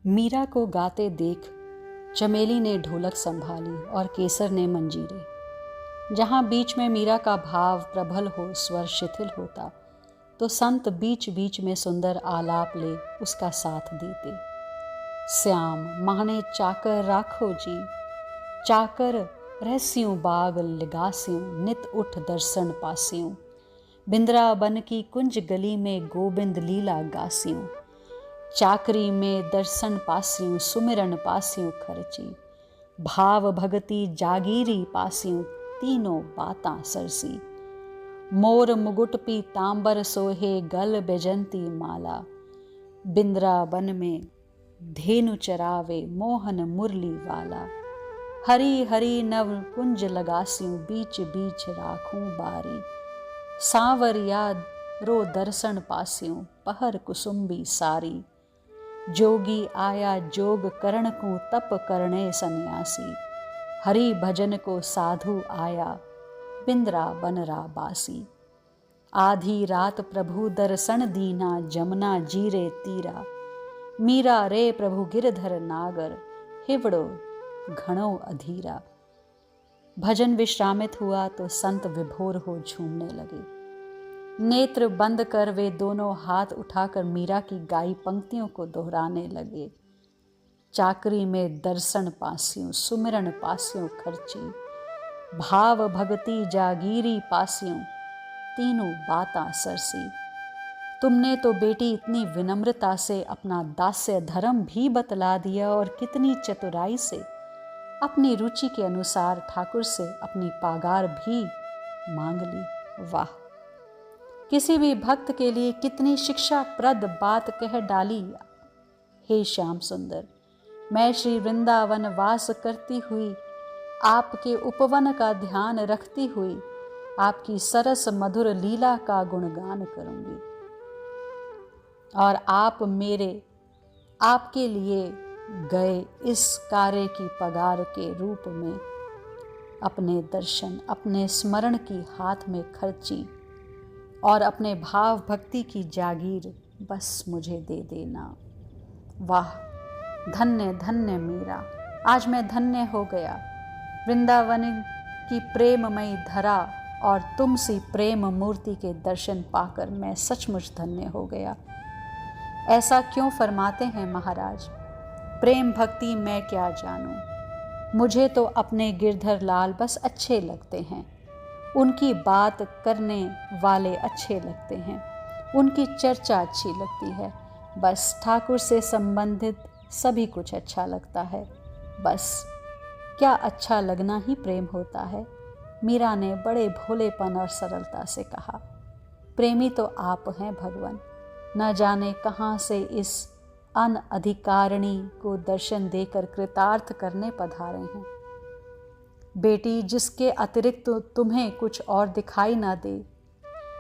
मीरा को गाते देख चमेली ने ढोलक संभाली और केसर ने मंजीरे। जहाँ बीच में मीरा का भाव प्रबल हो, स्वर शिथिल होता, तो संत बीच बीच में सुंदर आलाप ले उसका साथ देते। श्याम माने चाकर राखो जी, चाकर रहस्यों बाग लगास्यों, नित उठ दर्शन पास्यों, बिंद्रावन की कुंज गली में गोविंद लीला गास्यों, चाकरी में दर्शन पास्यों, सुमिरन पास्यों खर्ची, भाव भगति जागीरी पास्यों, तीनों बातां सरसी, मोर मुगुट पीतांबर सोहे गल बैजंती माला, बिंद्रावन में धेनु चरावे मोहन मुरली वाला, हरी हरी नव कुंज लगास्यों, बीच बीच राखूं बारी, सांवरिया रो दर्शन पास्यों, पहर कुसुम्बी सारी, जोगी आया जोग करण को तप करने सन्यासी, हरि भजन को साधु आया बिंद्रावन बासी, आधी रात प्रभु दर्शन दीना, जमुना जीरे तीरा, मीरा रे प्रभु गिरधर नागर, हिवड़ो घणो अधीरा। भजन विश्रामित हुआ तो संत विभोर हो झूमने लगे। नेत्र बंद कर वे दोनों हाथ उठाकर मीरा की गाई पंक्तियों को दोहराने लगे। चाकरी में दर्शन पास्यों, सुमिरन पास्यों खर्ची, भाव भगति जागीरी पास्यों, तीनों बातां सरसी। तुमने तो बेटी इतनी विनम्रता से अपना दास्य धर्म भी बतला दिया और कितनी चतुराई से अपनी रुचि के अनुसार ठाकुर से अपनी पागार भी मांग ली। वाह, किसी भी भक्त के लिए कितनी शिक्षाप्रद बात कह डाली। हे श्याम सुंदर, मैं श्री वृंदावन वास करती हुई, आपके उपवन का ध्यान रखती हुई, आपकी सरस मधुर लीला का गुणगान करूंगी और आप मेरे आपके लिए गए इस कार्य की पगार के रूप में अपने दर्शन, अपने स्मरण की हाथ में खर्ची और अपने भाव भक्ति की जागीर बस मुझे दे देना। वाह, धन्य धन्य मीरा, आज मैं धन्य हो गया। वृंदावन की प्रेममयी धरा और तुम सी प्रेम मूर्ति के दर्शन पाकर मैं सचमुच धन्य हो गया। ऐसा क्यों फरमाते हैं महाराज? प्रेम भक्ति मैं क्या जानूं, मुझे तो अपने गिरधर लाल बस अच्छे लगते हैं, उनकी बात करने वाले अच्छे लगते हैं, उनकी चर्चा अच्छी लगती है, बस ठाकुर से संबंधित सभी कुछ अच्छा लगता है। बस क्या अच्छा लगना ही प्रेम होता है? मीरा ने बड़े भोलेपन और सरलता से कहा। प्रेमी तो आप हैं भगवान, न जाने कहाँ से इस अनधिकारिणी को दर्शन देकर कृतार्थ करने पधारे हैं। बेटी, जिसके अतिरिक्त तुम्हें कुछ और दिखाई ना दे,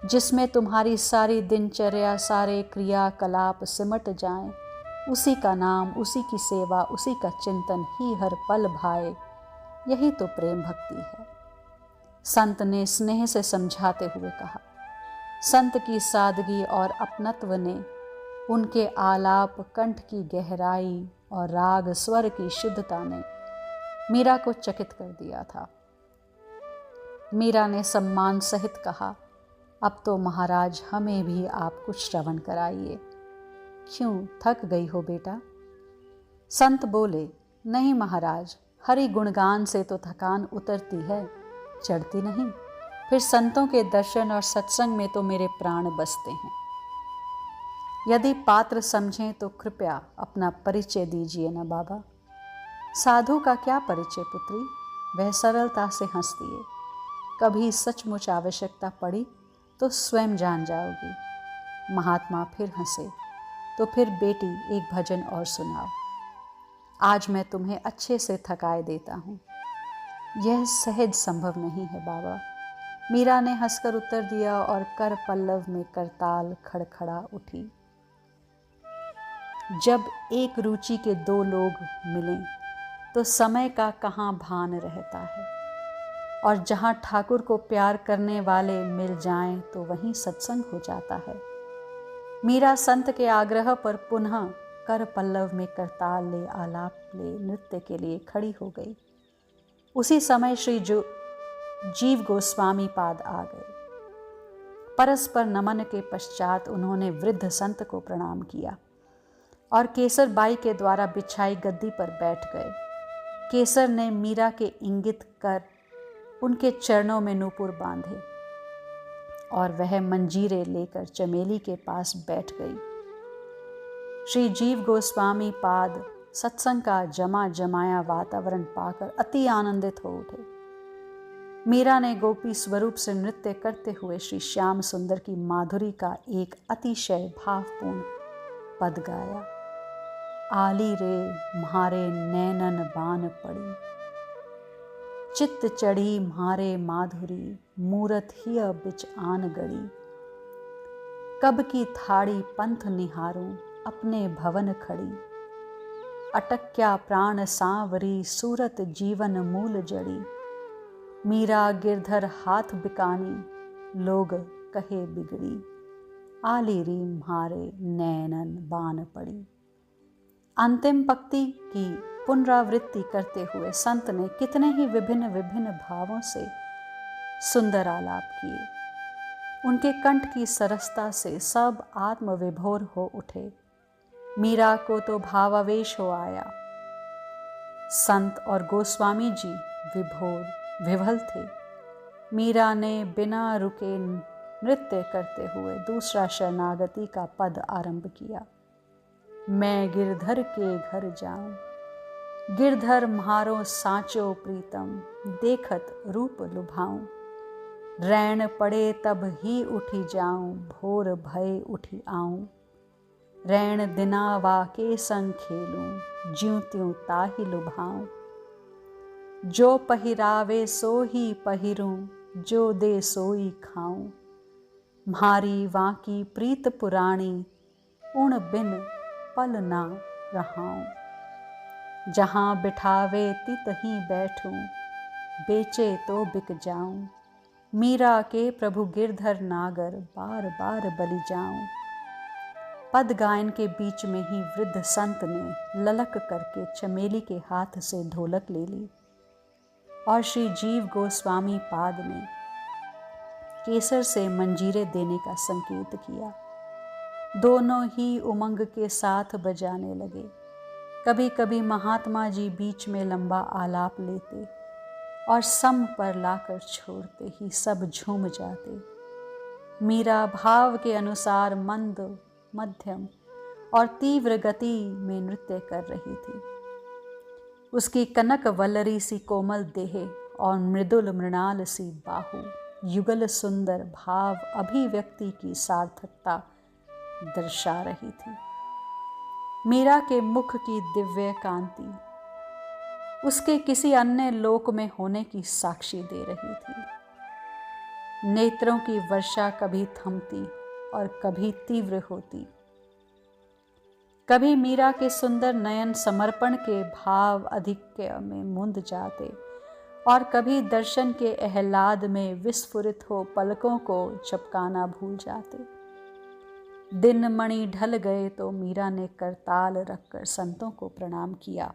जिसमें तुम्हारी सारी दिनचर्या, सारे क्रियाकलाप सिमट जाएं, उसी का नाम, उसी की सेवा, उसी का चिंतन ही हर पल भाए, यही तो प्रेम भक्ति है। संत ने स्नेह से समझाते हुए कहा। संत की सादगी और अपनत्व ने, उनके आलाप कंठ की गहराई और राग स्वर की शुद्धता ने मीरा को चकित कर दिया था। मीरा ने सम्मान सहित कहा, अब तो महाराज हमें भी आप कुछ श्रवण कराइए। क्यों, थक गई हो बेटा? संत बोले, नहीं महाराज, हरि गुणगान से तो थकान उतरती है, चढ़ती नहीं। फिर संतों के दर्शन और सत्संग में तो मेरे प्राण बसते हैं। यदि पात्र समझें तो कृपया अपना परिचय दीजिए ना बाबा। साधु का क्या परिचय पुत्री, वह सरलता से हंस दिए। कभी सचमुच आवश्यकता पड़ी तो स्वयं जान जाओगी। महात्मा फिर हंसे। तो फिर बेटी, एक भजन और सुनाओ, आज मैं तुम्हें अच्छे से थकाए देता हूँ। यह सहज संभव नहीं है बाबा, मीरा ने हंसकर उत्तर दिया और कर पल्लव में करताल खड़खड़ा उठी। जब एक रुचि के दो लोग मिलें तो समय का कहाँ भान रहता है, और जहाँ ठाकुर को प्यार करने वाले मिल जाएं तो वहीं सत्संग हो जाता है। मीरा संत के आग्रह पर पुनः कर पल्लव में करताल ले आलाप ले नृत्य के लिए खड़ी हो गई। उसी समय श्री जीव गोस्वामी पाद आ गए। परस्पर नमन के पश्चात उन्होंने वृद्ध संत को प्रणाम किया और केसर बाई के द्वारा बिछाई गद्दी पर बैठ गए। केसर ने मीरा के इंगित कर उनके चरणों में नूपुर बांधे और वह मंजीरे लेकर चमेली के पास बैठ गई। श्री जीव गोस्वामी पाद सत्संग का जमा जमाया वातावरण पाकर अति आनंदित हो उठे। मीरा ने गोपी स्वरूप से नृत्य करते हुए श्री श्याम सुंदर की माधुरी का एक अतिशय भावपूर्ण पद गाया। आली रे म्हारे नैनन बान पड़ी, चित्त चढ़ी म्हारे माधुरी, मूरत ही बिच आन गड़ी। कब की थाड़ी पंथ निहारूं, अपने भवन खड़ी। अटक्या प्राण सांवरी, सूरत जीवन मूल जड़ी। मीरा गिरधर हाथ बिकानी, लोग कहे बिगड़ी। आली री म्हारे नैनन बान पड़ी। अंतिम पंक्ति की पुनरावृत्ति करते हुए संत ने कितने ही विभिन्न विभिन्न भावों से सुंदर आलाप किए। उनके कंठ की सरसता से सब आत्मविभोर हो उठे। मीरा को तो भावावेश हो आया। संत और गोस्वामी जी विभोर थे। मीरा ने बिना रुके नृत्य करते हुए दूसरा शरणागति का पद आरंभ किया। मैं गिरधर के घर जाऊं, गिरधर म्हारो साचो प्रीतम, देखत रूप लुभाऊं। रैन पड़े तब ही उठी जाऊं, भोर भय उठी आऊं। रैन दिनावा के संग खेलूं, ज्यों त्यों ताहि लुभाऊं। जो पहिरावे सो ही पहिरूं, जो दे सोई खाऊं। म्हारी वाकी प्रीत पुराणी, उण बिन पल ना रहाऊं। जहाँ बिठावे तित ही बैठूं, बेचे तो बिक जाऊं। मीरा के प्रभु गिरधर नागर, बार बार बलि जाऊं। पद गायन के बीच में ही वृद्ध संत ने ललक करके चमेली के हाथ से ढोलक ले ली और श्री जीव गोस्वामी पाद ने केसर से मंजीरे देने का संकेत किया। दोनों ही उमंग के साथ बजाने लगे। कभी कभी महात्मा जी बीच में लंबा आलाप लेते और सम पर लाकर छोड़ते ही सब झूम जाते। मीरा भाव के अनुसार मंद, मध्यम और तीव्र गति में नृत्य कर रही थी। उसकी कनक वल्लरी सी कोमल देह और मृदुल मृणाल सी बाहु युगल सुंदर भाव अभिव्यक्ति की सार्थकता दर्शा रही थी। मीरा के मुख की दिव्य कांति उसके किसी अन्य लोक में होने की साक्षी दे रही थी। नेत्रों की वर्षा कभी थमती और कभी तीव्र होती। कभी मीरा के सुंदर नयन समर्पण के भाव अधिक्य में मुंद जाते और कभी दर्शन के आह्लाद में विस्फुरित हो पलकों को झपकाना भूल जाते। दिन मणि ढल गए तो मीरा ने करताल रखकर संतों को प्रणाम किया।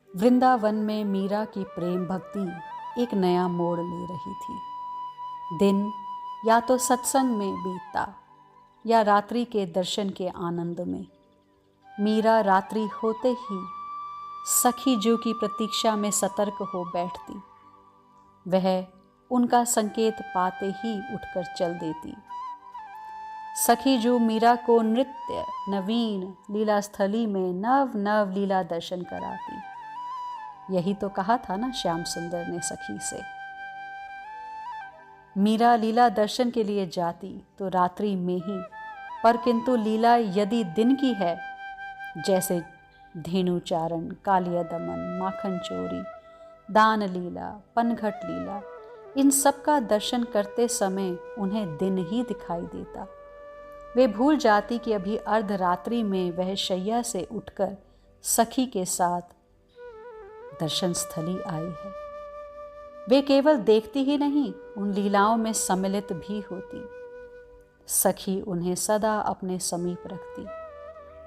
वृंदावन में मीरा की प्रेम भक्ति एक नया मोड़ ले रही थी। दिन या तो सत्संग में बीतता या रात्रि के दर्शन के आनंद में। मीरा रात्रि होते ही सखी जो की प्रतीक्षा में सतर्क हो बैठती। वह उनका संकेत पाते ही उठकर चल देती। सखी जो मीरा को नृत्य नवीन लीला स्थली में नव नव लीला दर्शन कराती। यही तो कहा था ना श्याम सुंदर ने सखी से। मीरा लीला दर्शन के लिए जाती तो रात्रि में ही, पर किंतु लीला यदि दिन की है, जैसे धेनुचारण, कालिया दमन, माखन चोरी, दान लीला, पनघट लीला, इन सब का दर्शन करते समय उन्हें दिन ही दिखाई देता। वे भूल जाती कि अभी अर्धरात्रि में वह शैया से उठकर सखी के साथ दर्शन स्थली आई है। वे केवल देखती ही नहीं, उन लीलाओं में सम्मिलित भी होती। सखी उन्हें सदा अपने समीप रखती।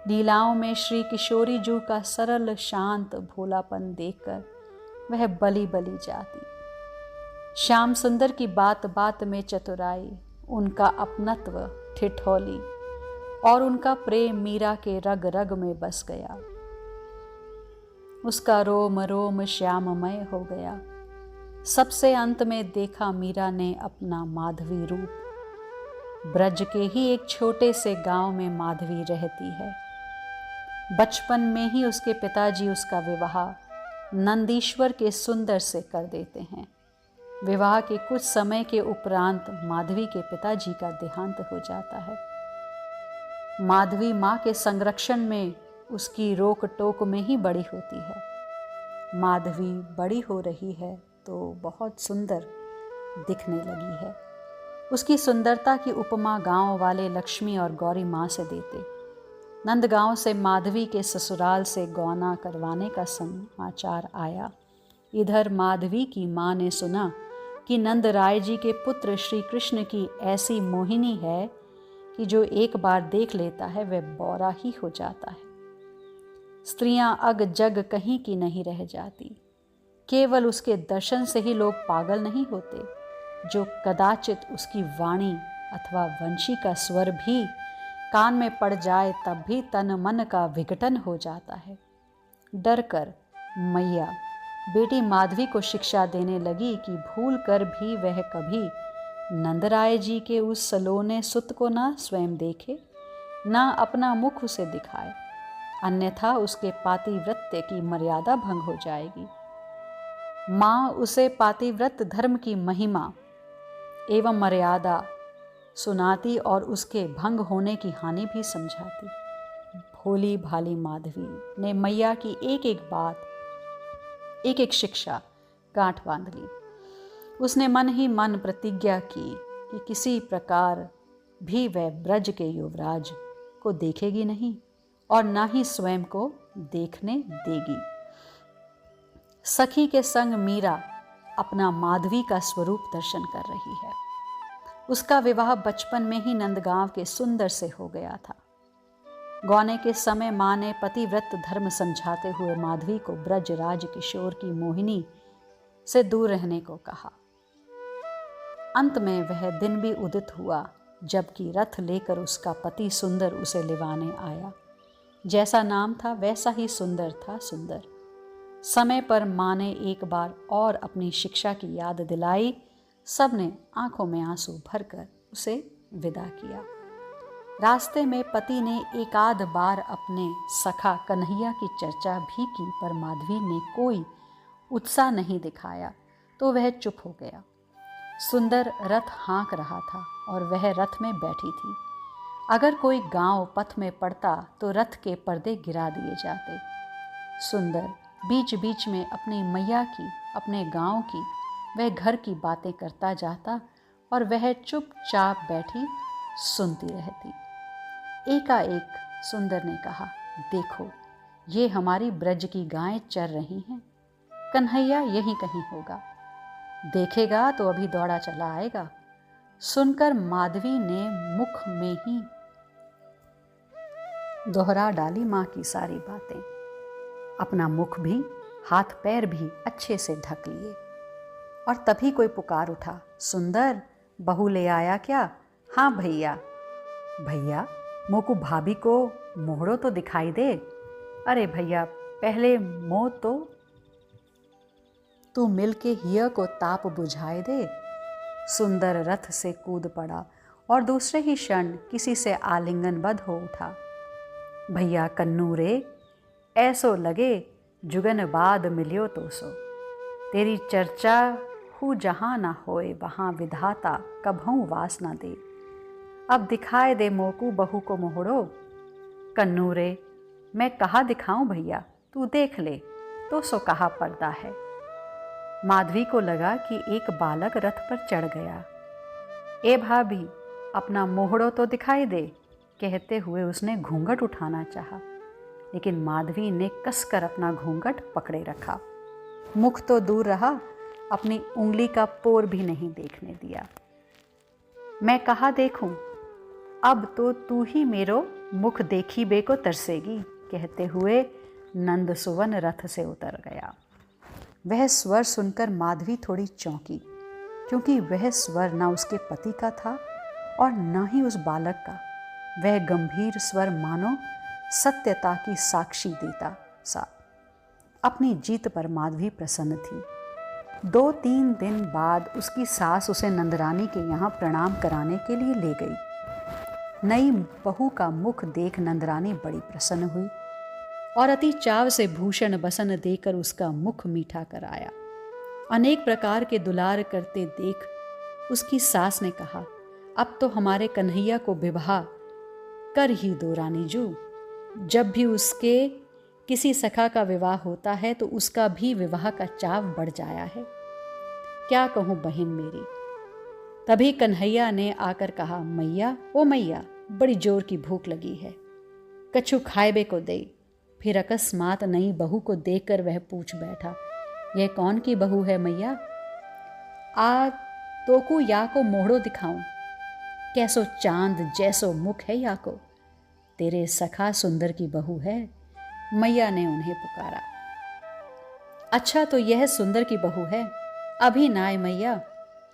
लीलाओं में श्री किशोरी जू का सरल शांत भोलापन देखकर वह बली बली जाती। श्याम सुंदर की बात बात में चतुराई, उनका अपनत्व, ठिठोली और उनका प्रेम मीरा के रग रग में बस गया। उसका रोम रोम श्याममय हो गया। सबसे अंत में देखा मीरा ने अपना माधवी रूप। ब्रज के ही एक छोटे से गांव में माधवी रहती है। बचपन में ही उसके पिताजी उसका विवाह नंदीश्वर के सुंदर से कर देते हैं। विवाह के कुछ समय के उपरांत माधवी के पिताजी का देहांत हो जाता है। माधवी माँ के संरक्षण में, उसकी रोक टोक में ही बड़ी होती है। माधवी बड़ी हो रही है तो बहुत सुंदर दिखने लगी है। उसकी सुंदरता की उपमा गांव वाले लक्ष्मी और गौरी माँ से देते। नंदगांव से माधवी के ससुराल से गौना करवाने का समाचार आया। इधर माधवी की माँ ने सुना कि नंद राय जी के पुत्र श्री कृष्ण की ऐसी मोहिनी है कि जो एक बार देख लेता है वह बौरा ही हो जाता है। स्त्रियां अग जग कहीं की नहीं रह जाती। केवल उसके दर्शन से ही लोग पागल नहीं होते, जो कदाचित उसकी वाणी अथवा वंशी का स्वर भी कान में पड़ जाए तब भी तन मन का विघटन हो जाता है। डर कर मैया बेटी माधवी को शिक्षा देने लगी कि भूल कर भी वह कभी नंदराय जी के उस सलोने सुत को ना स्वयं देखे, ना अपना मुख उसे दिखाए, अन्यथा उसके पातिव्रत्य की मर्यादा भंग हो जाएगी। माँ उसे पातिव्रत धर्म की महिमा एवं मर्यादा सुनाती और उसके भंग होने की हानि भी समझाती। भोली भाली माधवी ने मैया की एक एक बात, एक एक शिक्षा गांठ बांध ली। उसने मन ही मन प्रतिज्ञा की कि किसी प्रकार भी वह ब्रज के युवराज को देखेगी नहीं और ना ही स्वयं को देखने देगी। सखी के संग मीरा अपना माधवी का स्वरूप दर्शन कर रही है। उसका विवाह बचपन में ही नंदगांव के सुंदर से हो गया था। गौने के समय माँ ने पतिव्रत धर्म समझाते हुए माधवी को ब्रज राज किशोर की मोहिनी से दूर रहने को कहा। अंत में वह दिन भी उदित हुआ जबकि रथ लेकर उसका पति सुंदर उसे लिवाने आया। जैसा नाम था वैसा ही सुंदर था सुंदर। समय पर माँ ने एक बार और अपनी शिक्षा की याद दिलाई। सबने आंखों में आंसू भरकर उसे विदा किया। रास्ते में पति ने एकाध बार अपने सखा कन्हैया की चर्चा भी की, पर माधवी ने कोई उत्साह नहीं दिखाया तो वह चुप हो गया। सुंदर रथ हाँक रहा था और वह रथ में बैठी थी। अगर कोई गांव पथ में पड़ता तो रथ के पर्दे गिरा दिए जाते। सुंदर बीच बीच में अपनी मैया की, अपने गांव की, वह घर की बातें करता जाता और वह चुपचाप बैठी सुनती रहती। एकाएक सुंदर ने कहा, देखो ये हमारी ब्रज की गायें चर रही हैं। कन्हैया यहीं कहीं होगा, देखेगा तो अभी दौड़ा चला आएगा। सुनकर माधवी ने मुख में ही दोहरा डाली माँ की सारी बातें। अपना मुख भी, हाथ पैर भी अच्छे से ढक लिए और तभी कोई पुकार उठा, सुंदर बहू ले आया क्या? हाँ भैया। भैया मोकू भाभी को मोहड़ो तो दिखाई दे। अरे भैया पहले मोह तो तू मिल के हिया को ताप बुझाए दे। सुंदर रथ से कूद पड़ा और दूसरे ही क्षण किसी से आलिंगनबद्ध हो उठा। भैया कन्नू रे, ऐसो लगे जुगन बाद मिलियो तो सो। तेरी चर्चा हूँ जहाँ ना होए वहाँ विधाता कभों वास ना दे। अब दिखाए दे मोकू बहू को मोहड़ो। कन्नू रे, मैं कहाँ दिखाऊं भैया, तू देख ले तो सो कहाँ पर्दा है। माधवी को लगा कि एक बालक रथ पर चढ़ गया। ए भाभी अपना मोहड़ो तो दिखाई दे, कहते हुए उसने घूंघट उठाना चाहा, लेकिन माधवी ने कसकर अपना घूंघट पकड़े रखा। मुख तो दूर रहा, अपनी उंगली का पोर भी नहीं देखने दिया। मैं कहाँ देखूं? अब तो तू ही मेरो मुख देखी बे को तरसेगी, कहते हुए नंद सुवन रथ से उतर गया। वह स्वर सुनकर माधवी थोड़ी चौंकी, क्योंकि वह स्वर न उसके पति का था और न ही उस बालक का। वह गंभीर स्वर मानो सत्यता की साक्षी देता सा। अपनी जीत पर माधवी प्रसन्न थी। 2-3 दिन बाद उसकी सास उसे नंदरानी के यहाँ प्रणाम कराने के लिए ले गई। नई बहू का मुख देख नंदरानी बड़ी प्रसन्न हुई और अति चाव से भूषण बसन देकर उसका मुख मीठा कराया। अनेक प्रकार के दुलार करते देख उसकी सास ने कहा, अब तो हमारे कन्हैया को विवाह कर ही दो रानी जू। जब भी उसके किसी सखा का विवाह होता है तो उसका भी विवाह का चाव बढ़ जाया है। क्या कहूँ बहन मेरी। तभी कन्हैया ने आकर कहा, मैया ओ मैया, बड़ी जोर की भूख लगी है, कछु खाएबे को दे। फिर अकस्मात नई बहू को देखकर वह पूछ बैठा, यह कौन की बहू है मैया? आ तोकू या को मोहड़ो दिखाऊं, कैसो चांद जैसो मुख है या को, तेरे सखा सुंदर की बहू है। मैया ने उन्हें पुकारा। अच्छा तो यह सुंदर की बहू है? अभी नाय मैया,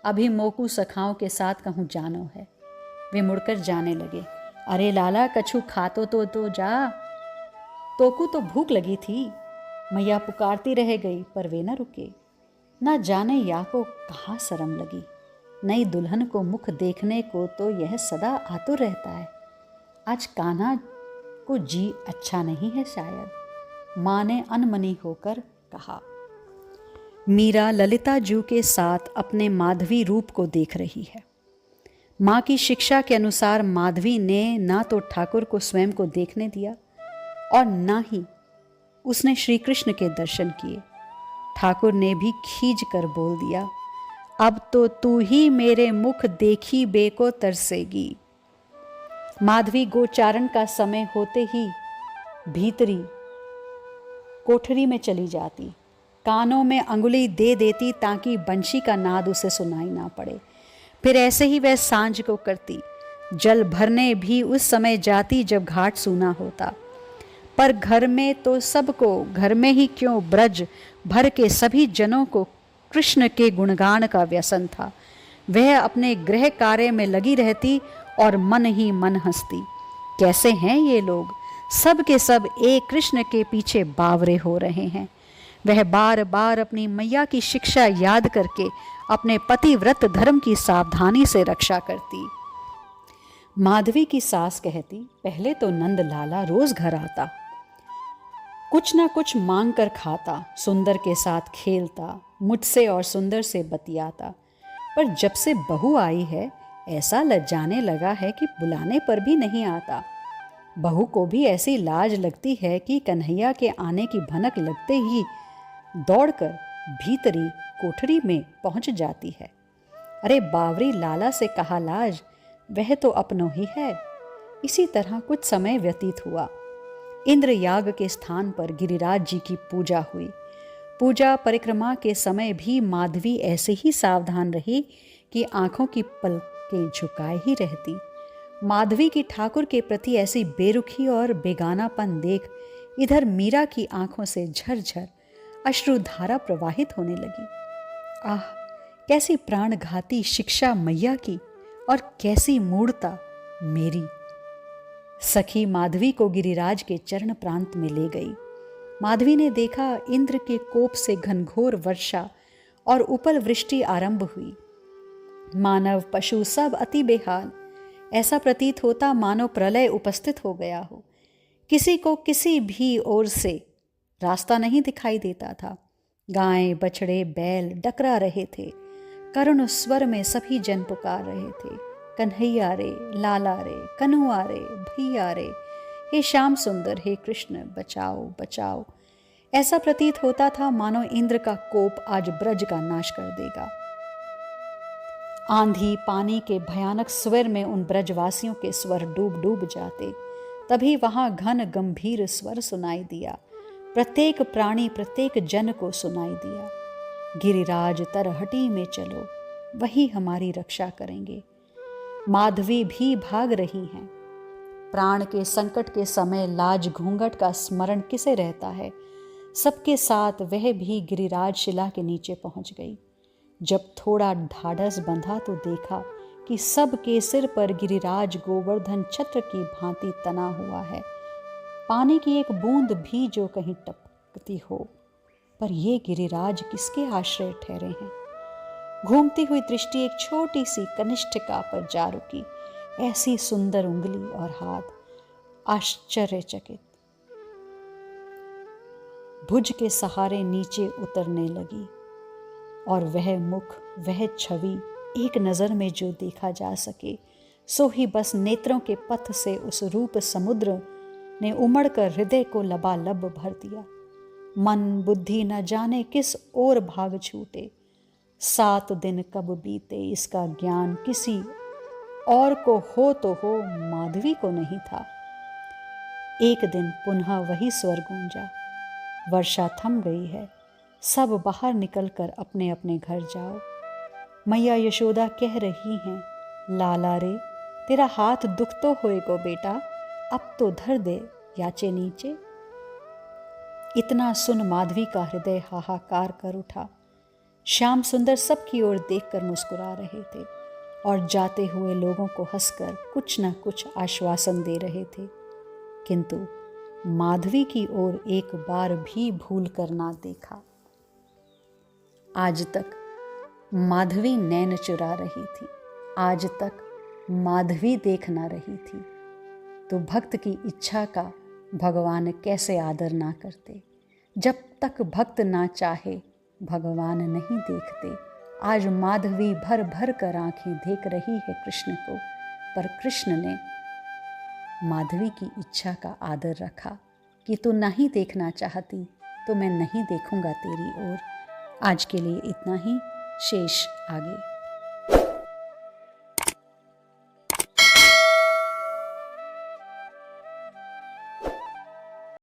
अभी मोकू सखाओं के साथ कहूँ जानो है। वे मुड़कर जाने लगे। अरे लाला, कछु खातो तो जा, तोकू तो भूख लगी थी। मैया पुकारती रह गई पर वे न रुके। न जाने या को कहाँ शर्म लगी। नई दुल्हन को मुख देखने को तो यह सदा आतुर रहता है। आज कान्हा को जी अच्छा नहीं है शायद। माँ ने अनमनी होकर कहा। मीरा ललिता जू के साथ अपने माधवी रूप को देख रही है। माँ की शिक्षा के अनुसार माधवी ने ना तो ठाकुर को स्वयं को देखने दिया और ना ही उसने श्री कृष्ण के दर्शन किए। ठाकुर ने भी खींच कर बोल दिया, अब तो तू ही मेरे मुख देखी बे को तरसेगी। माधवी गोचारण का समय होते ही भीतरी कोठरी में चली जाती, कानों में अंगुली दे देती ताकि बंशी का नाद उसे सुनाई ना पड़े। फिर ऐसे ही वह सांझ को करती। जल भरने भी उस समय जाती जब घाट सूना होता। पर घर में तो सबको, घर में ही क्यों ब्रज भर के सभी जनों को कृष्ण के गुणगान का व्यसन था। वह अपने गृह कार्य में लगी रहती और मन ही मन हंसती। कैसे हैं ये लोग, सब के सब एक कृष्ण के पीछे बावरे हो रहे हैं। वह बार बार अपनी मैया की शिक्षा याद करके अपने पतिव्रत धर्म की सावधानी से रक्षा करती। माधवी की सास कहती, पहले तो नंद लाला रोज घर आता, कुछ ना कुछ मांग कर खाता, सुंदर के साथ खेलता, मुझसे और सुंदर से बतियाता। पर जब से बहू आई है ऐसा लज्जाने लगा है कि बुलाने पर भी नहीं आता। बहू को भी ऐसी लाज लगती है कि कन्हैया के आने की भनक लगते ही दौड़कर भीतरी कोठरी में पहुंच जाती है। अरे बावरी लाला से कहा लाज, वह तो अपनों ही है। इसी तरह कुछ समय व्यतीत हुआ। इंद्र याग के स्थान पर गिरिराज जी की पूजा हुई। पूजा परिक्रमा के समय भी माधवी ऐसे ही सावधान रही कि आंखों की पलकें झुकाए ही रहती। माधवी की ठाकुर के प्रति ऐसी बेरुखी और बेगानापन देख इधर मीरा की आंखों से झरझर अश्रुधारा प्रवाहित होने लगी। आह, कैसी प्राणघाती शिक्षा मैया की और कैसी मूढ़ता मेरी। सखी माधवी को गिरिराज के चरण प्रांत में ले गई। माधवी ने देखा इंद्र के कोप से घनघोर वर्षा और उपल वृष्टि आरंभ हुई। मानव पशु सब अति बेहाल। ऐसा प्रतीत होता मानो प्रलय उपस्थित हो गया हो। किसी को किसी भी ओर से रास्ता नहीं दिखाई देता था। गायें, बछड़े, बैल डकरा रहे थे। करुण स्वर में सभी जन पुकार रहे थे, कन्हैया रे, लाला रे, कन्हुआ रे, भैया रे, हे श्याम सुंदर, हे कृष्ण, बचाओ बचाओ। ऐसा प्रतीत होता था मानो इंद्र का कोप आज ब्रज का नाश कर देगा। आंधी पानी के भयानक स्वर में उन ब्रजवासियों के स्वर डूब डूब जाते। तभी वहां घन गंभीर स्वर सुनाई दिया। प्रत्येक प्राणी, प्रत्येक जन को सुनाई दिया, गिरिराज तरहटी में चलो, वही हमारी रक्षा करेंगे। माधवी भी भाग रही हैं। प्राण के संकट के समय लाज घूंघट का स्मरण किसे रहता है। सबके साथ वह भी गिरिराज शिला के नीचे पहुंच गई। जब थोड़ा ढाढ़स बंधा तो देखा कि सब के सिर पर गिरिराज गोवर्धन छत्र की भांति तना हुआ है। पानी की एक बूंद भी जो कहीं टपकती हो, पर ये गिरिराज किसके आश्रय ठहरे हैं। घूमती हुई दृष्टि एक छोटी सी कनिष्ठिका पर जा रुकी। ऐसी सुंदर उंगली और हाथ, आश्चर्यचकित। भुज के सहारे नीचे उतरने लगी और वह मुख, वह छवि एक नजर में जो देखा जा सके, सो ही बस नेत्रों के पथ से उस रूप समुद्र ने उमड़कर हृदय को लबालब भर दिया। मन बुद्धि न जाने किस ओर भाग छूटे। 7 दिन कब बीते इसका ज्ञान किसी और को हो तो हो, माधवी को नहीं था। एक दिन पुनः वही स्वर गूंजा। वर्षा थम गई है, सब बाहर निकलकर अपने अपने घर जाओ। मैया यशोदा कह रही हैं, लाला रे तेरा हाथ दुख तो होएगो बेटा, अब तो धर दे याचे नीचे। इतना सुन माधवी का हृदय हाहाकार कर उठा। श्याम सुंदर सबकी ओर देखकर मुस्कुरा रहे थे और जाते हुए लोगों को हंसकर कुछ न कुछ आश्वासन दे रहे थे, किंतु माधवी की ओर एक बार भी भूल कर ना देखा। आज तक माधवी नैन चुरा रही थी, आज तक माधवी देख ना रही थी, तो भक्त की इच्छा का भगवान कैसे आदर ना करते। जब तक भक्त ना चाहे भगवान नहीं देखते। आज माधवी भर भर कर आंखें देख रही है कृष्ण को, पर कृष्ण ने माधवी की इच्छा का आदर रखा कि तू नहीं देखना चाहती तो मैं नहीं देखूंगा तेरी ओर। आज के लिए इतना ही, शेष आगे।